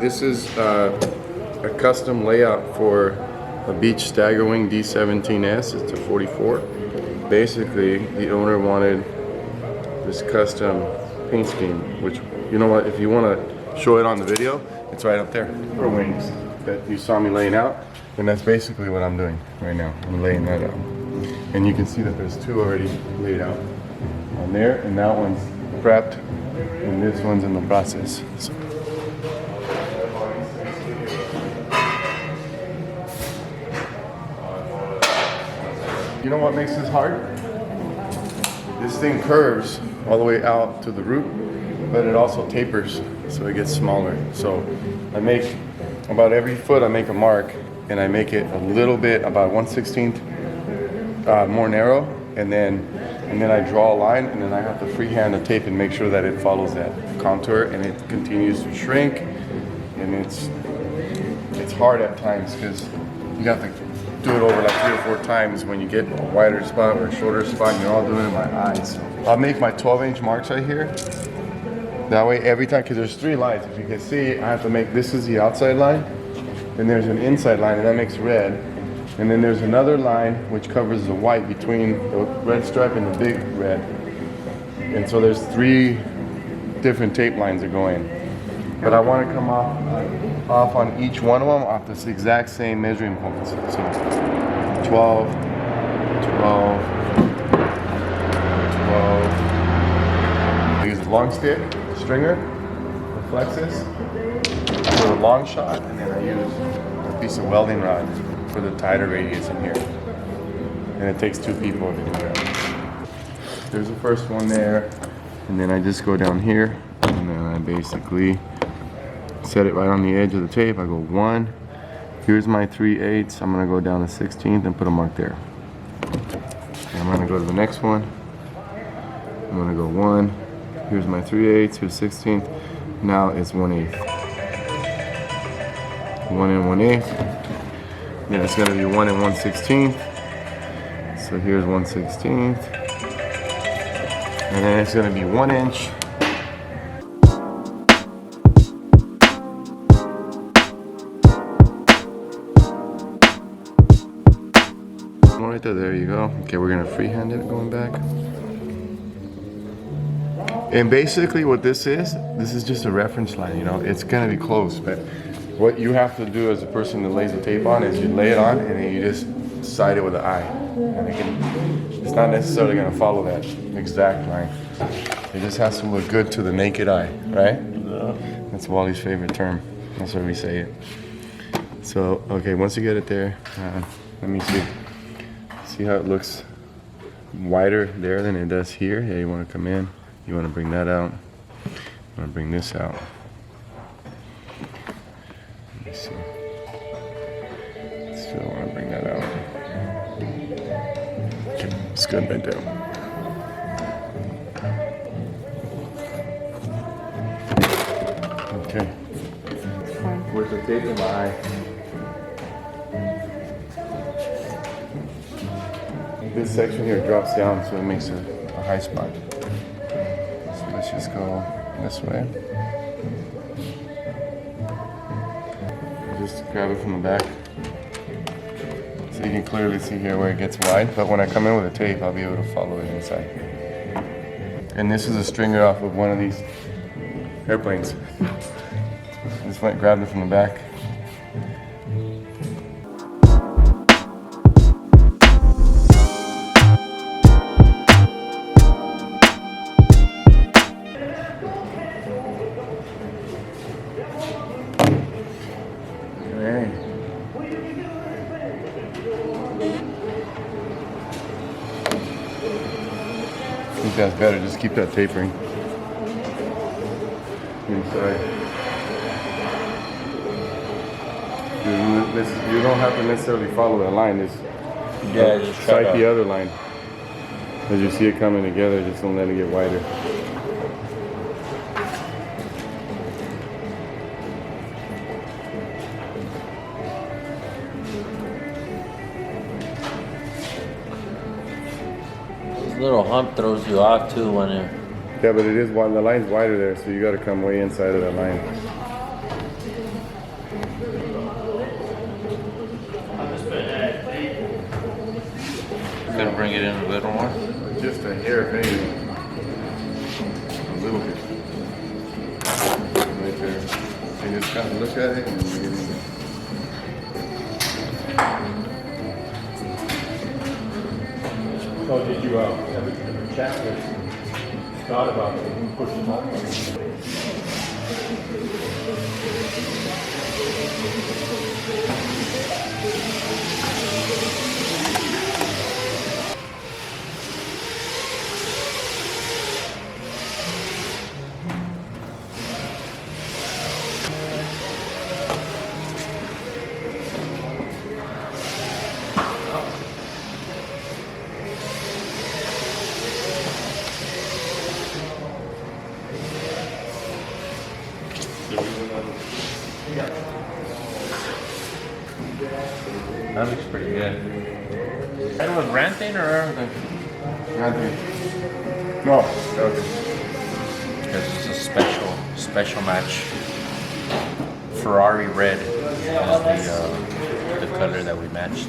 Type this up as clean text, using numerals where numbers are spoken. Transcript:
this is a custom layout for a Beach Stagger Wing D17S. It's a 44. Basically, the owner wanted this custom paint scheme, which, you know what, if you want to show it on the video, it's right up there for wings that you saw me laying out. And that's basically what I'm doing right now. I'm laying that out. And you can see that there's two already laid out on there, and that one's prepped, and this one's in the process. So. You know what makes this hard? This thing curves all the way out to the root, but it also tapers, so it gets smaller. So I make, about every foot I make a mark, and I make it a little bit, about 1/16 more narrow, and then I draw a line, and then I have to freehand the tape and make sure that it follows that contour, and it continues to shrink. And it's hard at times because you have to do it over like 3 or 4 times when you get a wider spot or a shorter spot, and you're all doing it by eyes. I'll make my 12-inch marks right here. That way every time, because there's 3 lines, if you can see, I have to make, this is the outside line, then there's an inside line, and that makes red. And then there's another line which covers the white between the red stripe and the big red. And so there's 3 different tape lines that go in. But I want to come off on each one of them off this exact same measuring points. So 12, 12, 12. I use a long stick, stringer, the flexus for the long shot, and then I use a piece of welding rod for the tighter radius in here. And it takes 2 people to do that. There's the first one there, and then I just go down here, and then I basically set it right on the edge of the tape. I go 1. Here's my 3/8. I'm gonna go down to 16th and put a mark there. And I'm gonna go to the next one. I'm gonna go 1. Here's my 3/8. Here's 16th. Now it's 1/8. 1 and 1/8. Then it's gonna be 1 and 1/16. So here's 1/16. And then it's gonna be 1 inch. Right there, there you go. Okay, we're gonna freehand it going back. And basically what this is just a reference line, you know, it's gonna be close, but what you have to do as a person that lays the tape on is you lay it on and then you just side it with the eye. And it's not necessarily gonna follow that exact line. It just has to look good to the naked eye, right? Yeah. That's Wally's favorite term. That's why we say it. So, okay, once you get it there, let me see. See how it looks wider there than it does here? Yeah, you want to come in. You want to bring that out. You want to bring this out. Let me see. Still want to bring that out. Okay, it's good right there. Okay. With the tape in my eye. This section here drops down, so it makes a high spot. So let's just go this way. Just grab it from the back. So you can clearly see here where it gets wide, but when I come in with a tape, I'll be able to follow it inside. And this is a stringer off of one of these airplanes. Just went and grabbed it from the back. I think that's better, just keep that tapering inside. You don't have to necessarily follow that line, just sight the other line. As you see it coming together, just don't let it get wider. Little hump throws you off too when it. Yeah, but it is the line's wider there, so you got to come way inside of that line. just a hair faded. A little bit. Right there. And just kind of look at it and bring it in. So did you ever chat with Scott about pushing that? That looks pretty good. That was ranting or Nothing. No, okay. because it's a special match. Ferrari red is the color that we matched.